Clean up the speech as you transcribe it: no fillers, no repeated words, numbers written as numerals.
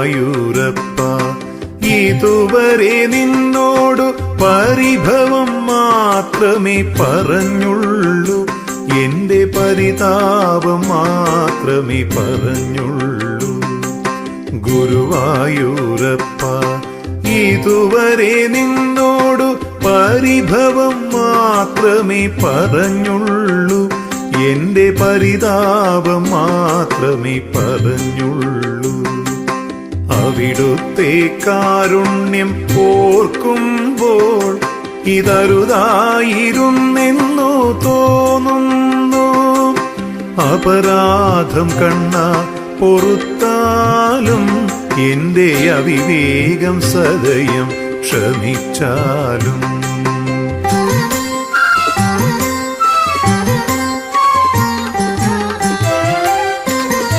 ഗുരുവായൂരപ്പ, ഇതുവരെ നിന്നോടു പരിഭവം മാത്രമേ പറഞ്ഞുള്ളൂ, എന്റെ പരിതാപം മാത്രമേ പറഞ്ഞുള്ളൂ. ഗുരുവായൂരപ്പ, ഇതുവരെ നിന്നോടു പരിഭവം മാത്രമേ പറഞ്ഞുള്ളൂ, എന്റെ പരിതാപം മാത്രമേ പറഞ്ഞുള്ളൂ. അവിടുത്തെ കാരുണ്യം ഓർക്കുമ്പോൾ ഇതരുതായിരുന്നെന്നു തോന്നുന്നു. അപരാധം കണ്ണ പൊറുത്താലും എന്റെ അവിവേകം സദയം ക്ഷമിച്ചാലും